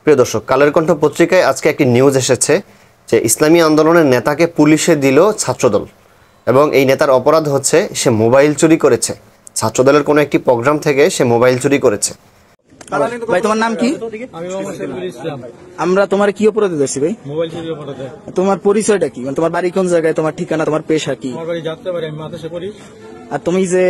প্রিয় দর্শক, কালের কণ্ঠ পত্রিকায় আজকে একটি নিউজ এসেছে যে ইসলামী আন্দোলনের নেতাকে পুলিশে দিল ছাত্রদল এবং এই নেতার অপরাধ হচ্ছে সে মোবাইল চুরি করেছে। ছাত্রদলের কোনো একটি প্রোগ্রাম থেকে সে মোবাইল চুরি করেছে। ভাই তোমার নাম কি? আমরা তোমার কি অপরাধে ধরছি ভাই? মোবাইল চুরি অপরাধে। তোমার পরিচয়টা কি? মানে তোমার বাড়ি কোন জায়গায়, তোমার ঠিকানা, তোমার পেশা কি? আমার বাড়ি যাত্রাবাড়ি, আমি মাদ্রাসা পড়ি। আর তুমি যে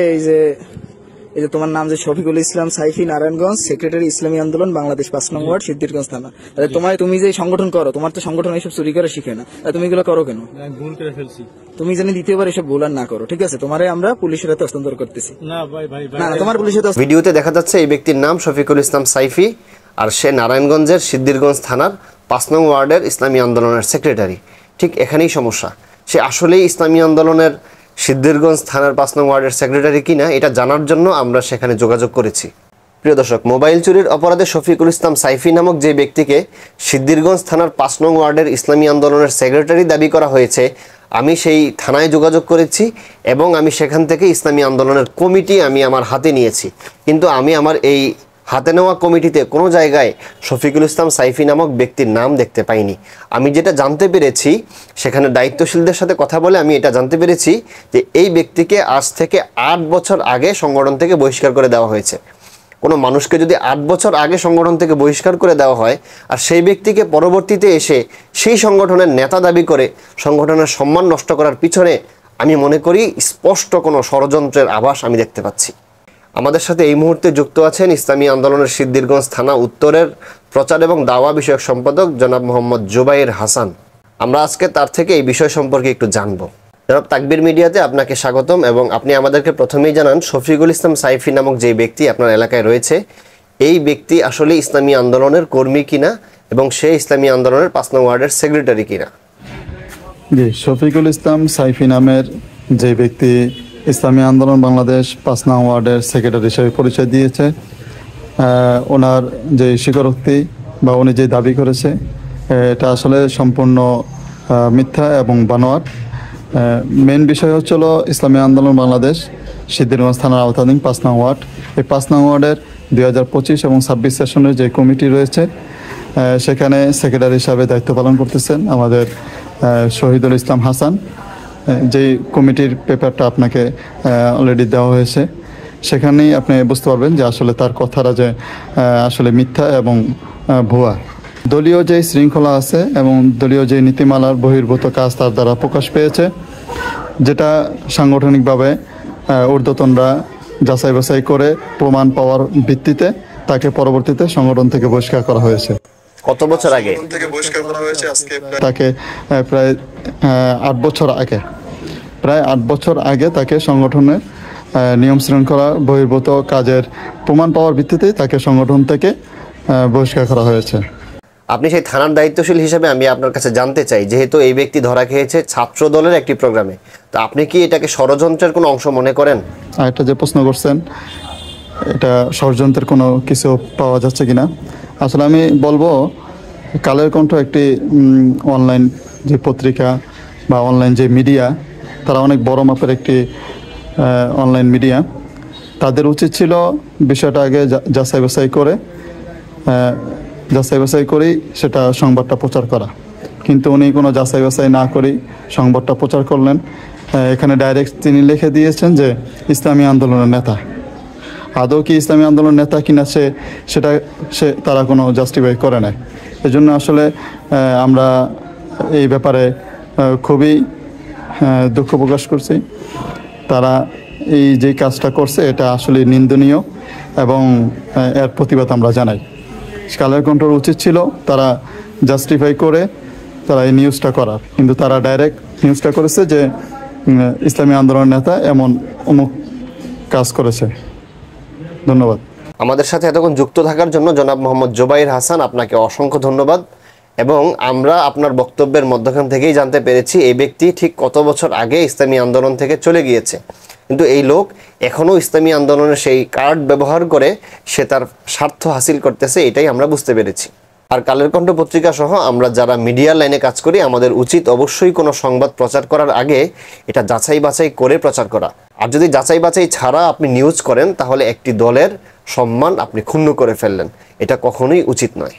এই যে তোমার নাম যে শফিকুল ইসলাম সাইফি, নারায়ণগঞ্জ, সেক্রেটারি ইসলামী আন্দোলন বাংলাদেশ ৫ নং ওয়ার্ড, সিদ্ধিরগঞ্জ থানা। তাহলে তুমি যে সংগঠন করো, তোমার তো সংগঠন এইসব চুরি করে শিখে না, তুমি এগুলো করো কেন? আমি ভুল করে ফেলছি। তুমি জানি দ্বিতীয়বার এসব ভুল আর না করো, ঠিক আছে? তোমারে আমরা পুলিশের হাতে হস্তান্তর করতেছি। না ভাই ভাই না, তোমার পুলিশের হাতে। ভিডিওতে দেখা যাচ্ছে এই ব্যক্তির নাম শফিকুল ইসলাম সাইফি, আর সে নারায়ণগঞ্জের সিদ্ধিরগঞ্জ থানার ৫ নং ওয়ার্ডের ইসলামী আন্দোলনের সেক্রেটারি। ঠিক এখানেই সমস্যা, সে আসলেই ইসলামী আন্দোলনের সিদ্ধিরগঞ্জ থানার ৫ নং ওয়ার্ডের সেক্রেটারি কিনা এটা জানার জন্য আমরা সেখানে যোগাযোগ করেছি। প্রিয় দর্শক, মোবাইল চুরির অপরাধে শফিকুল ইসলাম সাইফি নামক যে ব্যক্তিকে সিদ্ধিরগঞ্জ থানার ৫ নং ওয়ার্ডের ইসলামী আন্দোলনের সেক্রেটারি দাবি করা হয়েছে, আমি সেই থানায় যোগাযোগ করেছি এবং আমি সেখান থেকে ইসলামী আন্দোলনের কমিটি আমি আমার হাতে নিয়েছি, কিন্তু আমি আমার এই হাতে নেওয়া কমিটিতে কোনো জায়গায় শফিকুল ইসলাম সাইফি নামক ব্যক্তির নাম দেখতে পাইনি। আমি যেটা জানতে পেরেছি, সেখানে দায়িত্বশীলদের সাথে কথা বলে আমি এটা জানতে পেরেছি যে এই ব্যক্তিকে আজ থেকে ৮ বছর আগে সংগঠন থেকে বহিষ্কার করে দেওয়া হয়েছে। কোনো মানুষকে যদি ৮ বছর আগে সংগঠন থেকে বহিষ্কার করে দেওয়া হয় আর সেই ব্যক্তিকে পরবর্তীতে এসে সেই সংগঠনের নেতা দাবি করে সংগঠনের সম্মান নষ্ট করার পিছনে আমি মনে করি স্পষ্ট কোনো ষড়যন্ত্রের আভাস আমি দেখতে পাচ্ছি। আমাদের সাথে এই মুহূর্তে যুক্ত আছেন ইসলামী আন্দোলনের সিদ্ধিরগঞ্জ থানা উত্তরের প্রচার এবং দাওয়া বিষয়ক সম্পাদক জনাব মোহাম্মদ জুবাইর হাসান। আমরা আজকে তার থেকে এই বিষয় সম্পর্কে একটু জানব। জনাব, তাকবীর মিডিয়াতে আপনাকে স্বাগতম। এবং আপনি আমাদেরকে প্রথমেই জানান, শফিকুল ইসলাম সাইফি নামক যে ব্যক্তি আপনার এলাকায় রয়েছে, এই ব্যক্তি আসলে ইসলামী আন্দোলনের কর্মী কিনা এবং সে ইসলামী আন্দোলনের ৫ নং ওয়ার্ডের সেক্রেটারি কিনা? জি, শফিকুল ইসলাম সাইফি নামের যে ব্যক্তি ইসলামী আন্দোলন বাংলাদেশ ৫ নং ওয়ার্ডের সেক্রেটারি হিসেবে পরিচয় দিয়েছে, ওনার যে স্বীকারোক্তি বা উনি যে দাবি করেছে এটা আসলে সম্পূর্ণ মিথ্যা এবং বানোয়াট। মেন বিষয় হচ্ছিল ইসলামী আন্দোলন বাংলাদেশ সিদ্ধিরগঞ্জ থানার আওতাধীন ৫ নং ওয়ার্ড। এই ৫ নং ওয়ার্ডের ২০২৫ এবং ২৬ সেশনের যে কমিটি রয়েছে, সেখানে সেক্রেটারি হিসাবে দায়িত্ব পালন করতেছেন আমাদের শহীদুল ইসলাম হাসান। যে কমিটির পেপারটা আপনাকে অলরেডি দেওয়া হয়েছে, সেখানেই আপনি বুঝতে পারবেন যে আসলে তার কথাটা যে আসলে মিথ্যা এবং ভুয়া। দলীয় যে শৃঙ্খলা আছে এবং দলীয় যে নীতিমালার বহির্ভূত কাজ তার দ্বারা প্রকাশ পেয়েছে, যেটা সাংগঠনিকভাবে ঊর্ধ্বতনরা যাচাই বাছাই করে প্রমাণ পাওয়ার ভিত্তিতে তাকে পরবর্তীতে সংগঠন থেকে বহিষ্কার করা হয়েছে। কত বছর আগে থেকে বহিষ্কার করা হয়েছে? আজকে তাকে প্রায় ৮ বছর আগে, প্রায় ৮ বছর আগে তাকে সংগঠনের নিয়ম শৃঙ্খলা বহির্ভূত কাজের প্রমাণ পাওয়ার ভিত্তিতে তাকে সংগঠন থেকে বহিষ্কার করা হয়েছে। আপনি সেই থানার দায়িত্বশীল হিসেবে আমি আপনার কাছে জানতে চাই, যেহেতু এই ব্যক্তি ধরা খেয়েছে ছাত্র দলের একটি প্রোগ্রামে, তো আপনি কি এটাকে ষড়যন্ত্রের কোনো অংশ মনে করেন? একটা যে প্রশ্ন করছেন, এটা ষড়যন্ত্রের কোনো কিছু পাওয়া যাচ্ছে কিনা, আসলে আমি বলবো কালের কণ্ঠ একটি অনলাইন যে পত্রিকা বা অনলাইন যে মিডিয়া, তারা অনেক বড় মাপের একটি অনলাইন মিডিয়া। তাদের উচিত ছিল বিষয়টা আগে যাচাই বাছাই করেই সেটা সংবাদটা প্রচার করা, কিন্তু উনি কোনো যাচাই বাছাই না করেই সংবাদটা প্রচার করলেন। এখানে ডাইরেক্ট তিনি লিখে দিয়েছেন যে ইসলামী আন্দোলনের নেতা। আদৌ কি ইসলামী আন্দোলন নেতা কিনা তারা কোনো জাস্টিফাই করে নাই। এজন্য আসলে আমরা এই ব্যাপারে খুবই দুঃখ প্রকাশ করছি। তারা এই যে কাজটা করছে এটা আসলে নিন্দনীয় এবং এর প্রতিবাদ আমরা জানাই। কালের কণ্ঠর উচিত ছিল তারা জাস্টিফাই করে তারা এই নিউজটা করার, কিন্তু তারা ডাইরেক্ট নিউজটা করেছে যে ইসলামী আন্দোলন নেতা এমন অমুক কাজ করেছে। ধন্যবাদ। আমাদের সাথে এতক্ষণ যুক্ত থাকার জন্য জনাব মোহাম্মদ জুবাইর হাসান, আপনাকে অসংখ্য ধন্যবাদ। এবং আমরা আপনার বক্তব্যের মধ্যখান থেকেই জানতে পেরেছি এই ব্যক্তি ঠিক কত বছর আগে ইসলামী আন্দোলন থেকে চলে গিয়েছে, কিন্তু এই লোক এখনও ইসলামী আন্দোলনের সেই কার্ড ব্যবহার করে সে তার স্বার্থ হাসিল করতেছে, এটাই আমরা বুঝতে পেরেছি। আর কালের কণ্ঠ পত্রিকা সহ আমরা যারা মিডিয়া লাইনে কাজ করি, আমাদের উচিত অবশ্যই কোনো সংবাদ প্রচার করার আগে এটা যাচাই বাছাই করে প্রচার করা। আর যদি যাচাই বাছাই ছাড়া আপনি নিউজ করেন, তাহলে একটি দলের সম্মান আপনি ক্ষুণ্ণ করে ফেললেন, এটা কখনোই উচিত নয়।